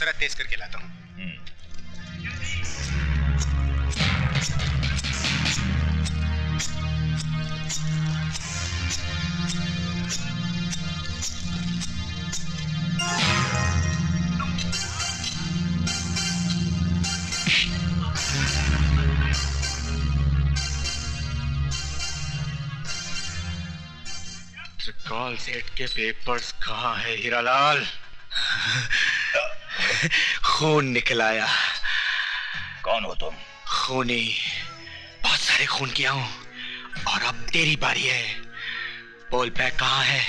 जरा तेज करके लाता हूँ। त्रिकाल सेठ के पेपर्स कहाँ है हीरालाल? खून निकल आया। कौन हो तुम? खूनी, बहुत सारे खून किया हूं और अब तेरी बारी है। बोल बैग कहाँ है?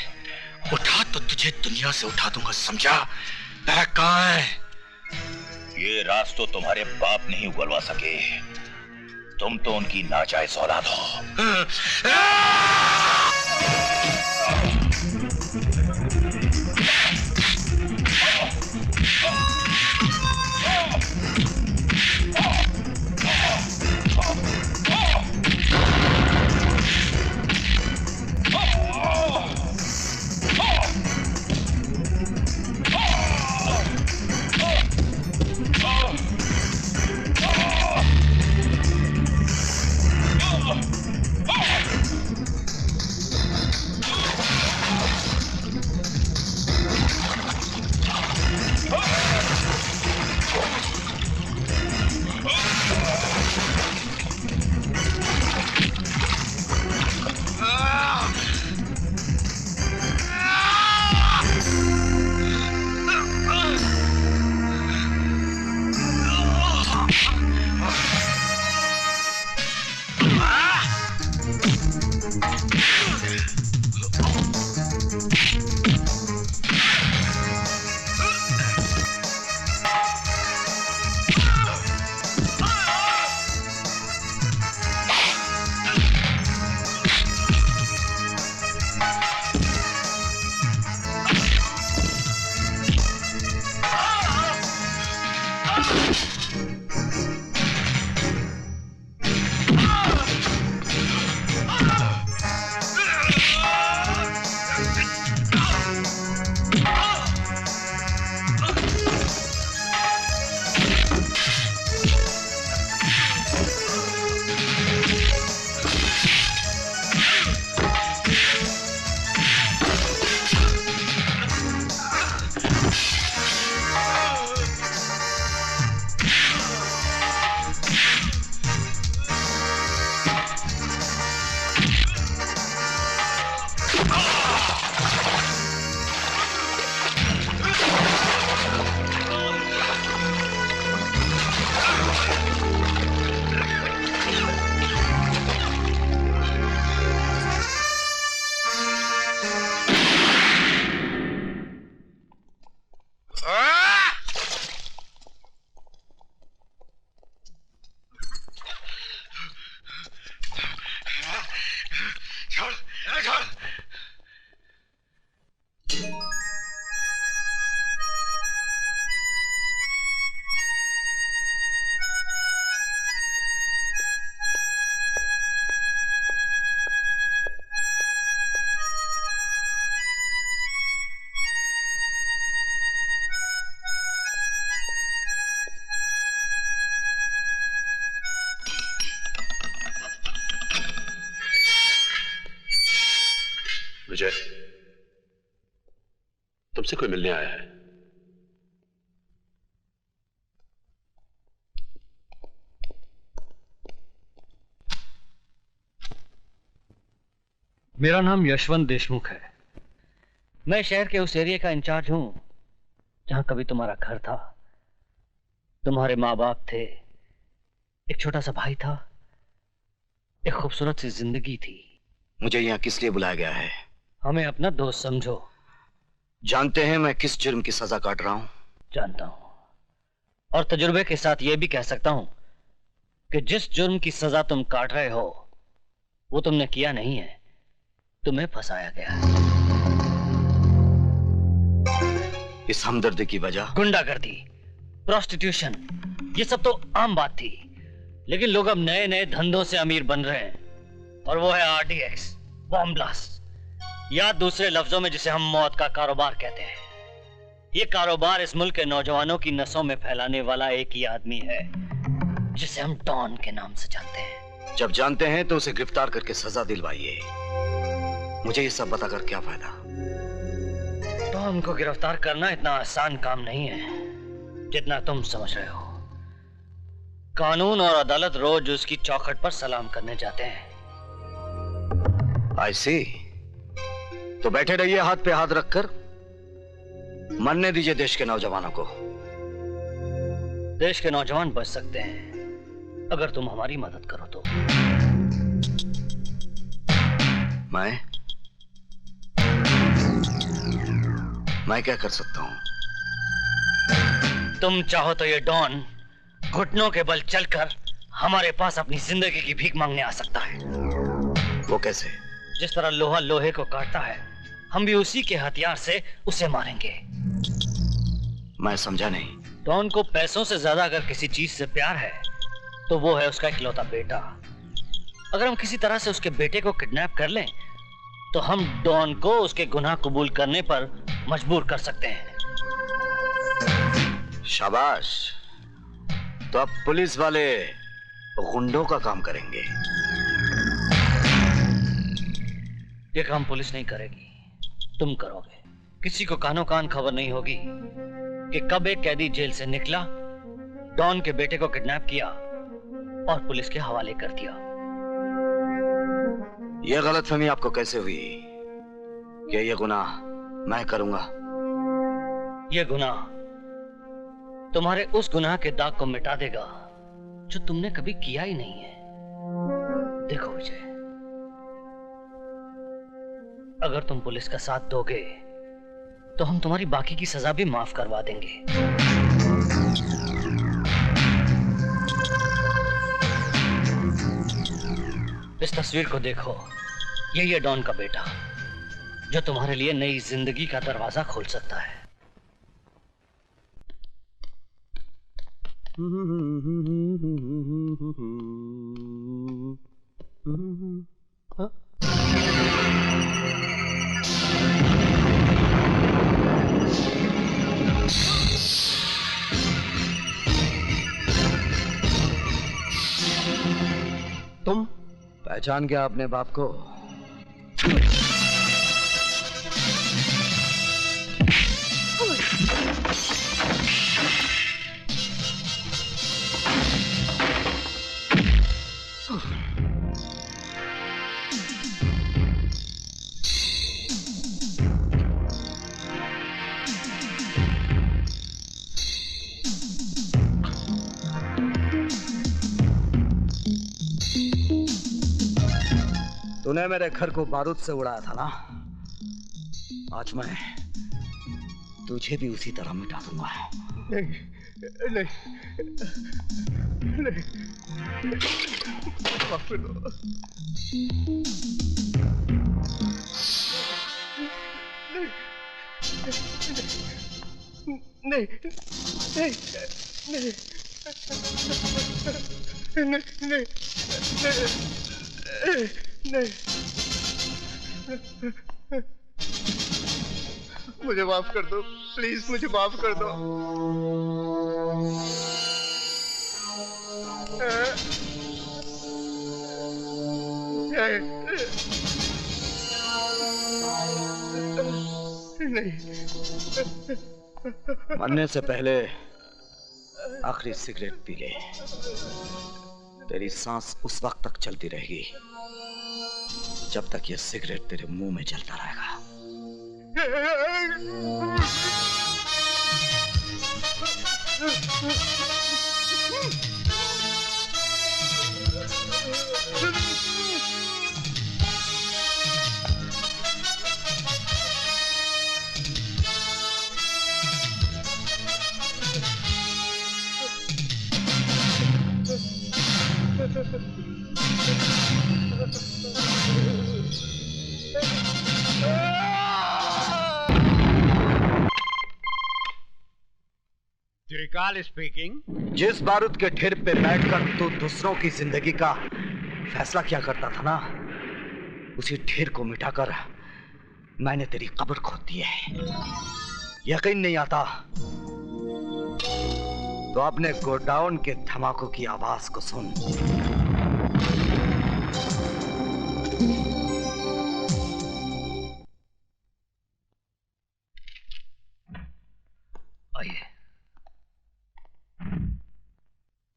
उठा तो तुझे दुनिया से उठा दूंगा, समझा? बैग कहाँ है? ये राज तो तुम्हारे बाप नहीं उगलवा सके। तुम तो उनकी नाजायज औलाद हो। विजय, तुमसे कोई मिलने आया है। मेरा नाम यशवंत देशमुख है। मैं शहर के उस एरिया का इंचार्ज हूं जहां कभी तुम्हारा घर था, तुम्हारे माँ बाप थे, एक छोटा सा भाई था, एक खूबसूरत सी जिंदगी थी। मुझे यहाँ किस लिए बुलाया गया है? हमें अपना दोस्त समझो। जानते हैं मैं किस जुर्म की सजा काट रहा हूं? जानता हूं, और तजुर्बे के साथ यह भी कह सकता हूं कि जिस जुर्म की सजा तुम काट रहे हो वो तुमने किया नहीं है, तुम्हें फंसाया गया है। इस हमदर्दी की वजह? गुंडागर्दी, प्रोस्टिट्यूशन, ये सब तो आम बात थी, लेकिन लोग अब नए नए धंधों से अमीर बन रहे हैं, और वो है आरडीएक्स, बॉम्ब ब्लास्ट, या दूसरे लफ्जों में जिसे हम मौत का कारोबार कहते हैं। ये कारोबार इस मुल्क के नौजवानों की नसों में फैलाने वाला एक ही आदमी है जिसे हम डॉन के नाम से जानते हैं। जब जानते हैं तो उसे गिरफ्तार करके सजा दिलवाइए। मुझे ये सब बताकर क्या फायदा? डॉन को गिरफ्तार करना इतना आसान काम नहीं है जितना तुम समझ रहे हो। कानून और अदालत रोज उसकी चौखट पर सलाम करने जाते हैं। I see। तो बैठे रहिए हाथ पे हाथ रखकर। मरने दीजिए देश के नौजवानों को। देश के नौजवान बच सकते हैं अगर तुम हमारी मदद करो तो। मैं क्या कर सकता हूं? तुम चाहो तो ये डॉन घुटनों के बल चलकर हमारे पास अपनी जिंदगी की भीख मांगने आ सकता है। वो कैसे? जिस तरह लोहा लोहे को काटता है, हम भी उसी के हथियार से उसे मारेंगे। मैं समझा नहीं। डॉन को पैसों से ज्यादा अगर किसी चीज से प्यार है तो वो है उसका इकलौता बेटा। अगर हम किसी तरह से उसके बेटे को किडनैप कर लें तो हम डॉन को उसके गुनाह कबूल करने पर मजबूर कर सकते हैं। शाबाश। तो अब पुलिस वाले गुंडों का काम करेंगे। ये काम पुलिस नहीं करेगी, तुम करोगे। किसी को कानो कान खबर नहीं होगी कि कब एक कैदी जेल से निकला, डॉन के बेटे को किडनैप किया और पुलिस के हवाले कर दिया। यह गलतफहमी आपको कैसे हुई कि यह गुनाह मैं करूंगा? यह गुनाह तुम्हारे उस गुनाह के दाग को मिटा देगा जो तुमने कभी किया ही नहीं है। देखो विजय, अगर तुम पुलिस का साथ दोगे तो हम तुम्हारी बाकी की सजा भी माफ करवा देंगे। इस तस्वीर को देखो, यही है डॉन का बेटा जो तुम्हारे लिए नई जिंदगी का दरवाजा खोल सकता है। तुम पहचान गया अपने बाप को? तूने मेरे घर को बारूद से उड़ाया था ना? आज मैं तुझे भी उसी तरह मिटा दूंगा। नहीं नहीं नहीं, माफ कर दो। नहीं नहीं नहीं नहीं नहीं नहीं, मुझे माफ कर दो प्लीज, मुझे माफ कर दो। नहीं, मरने से पहले आखिरी सिगरेट पी ले। तेरी सांस उस वक्त तक चलती रहेगी जब तक ये सिगरेट तेरे मुंह में जलता रहेगा। त्रिकाल स्पीकिंग। जिस बारूद के ढेर पे बैठकर तू दूसरों की जिंदगी का फैसला किया करता था ना, उसी ढेर को मिटाकर मैंने तेरी कब्र खोद दी है। यकीन नहीं आता तो अपने गोडाउन के धमाकों की आवाज को सुन। आइए।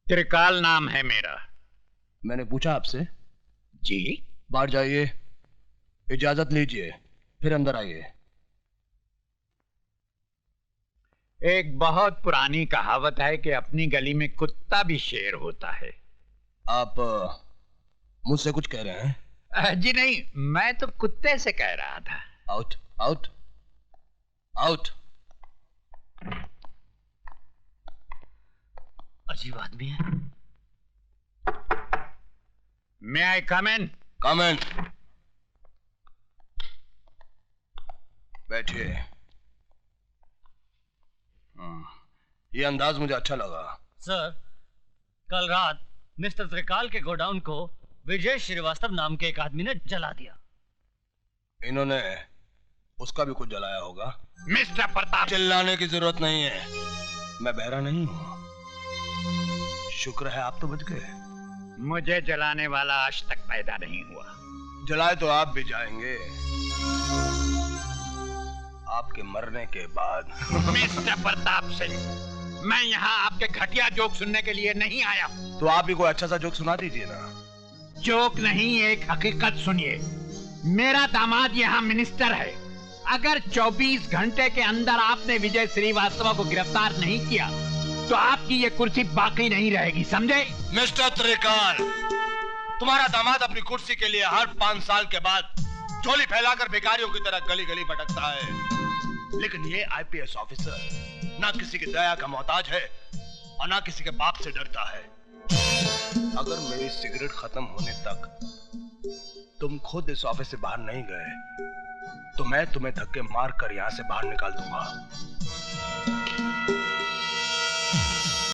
त्रिकाल नाम है मेरा। मैंने पूछा आपसे। जी? बाहर जाइए, इजाजत लीजिए, फिर अंदर आइए। एक बहुत पुरानी कहावत है कि अपनी गली में कुत्ता भी शेर होता है। आप मुझसे कुछ कह रहे हैं? जी नहीं, मैं तो कुत्ते से कह रहा था। Out out out. अजीब आदमी है। मे आई कम इन? कमेंट। बैठिए। ये अंदाज मुझे अच्छा लगा। सर, कल रात मिस्टर त्रिकाल के गोडाउन को विजय श्रीवास्तव नाम के एक आदमी ने जला दिया। इन्होंने उसका भी कुछ जलाया होगा। मिस्टर प्रताप, चिल्लाने की जरूरत नहीं है, मैं बहरा नहीं हूं। शुक्र है आप तो बच गए। मुझे जलाने वाला आज तक पैदा नहीं हुआ। जलाए तो आप भी जाएंगे, आपके मरने के बाद। मिस्टर प्रताप सिंह, मैं यहाँ आपके घटिया जोक सुनने के लिए नहीं आया हूँ। तो आप भी कोई अच्छा सा जोक सुना दीजिए ना। जोक नहीं, एक हकीकत सुनिए। मेरा दामाद यहाँ मिनिस्टर है। अगर 24 घंटे के अंदर आपने विजय श्रीवास्तव को गिरफ्तार नहीं किया तो आपकी ये कुर्सी बाकी नहीं रहेगी, समझे? मिस्टर त्रिकाल, तुम्हारा दामाद अपनी कुर्सी के लिए हर 5 साल के बाद झोली फैलाकर भिखारियों की तरह गली गली भटकता है, लेकिन ये आईपीएस ऑफिसर ना किसी की दया का मोहताज है और ना किसी के बाप से डरता है। अगर मेरी सिगरेट खत्म होने तक तुम खुद इस ऑफिस से बाहर नहीं गए तो मैं तुम्हें धक्के मार कर यहां से बाहर निकाल दूंगा।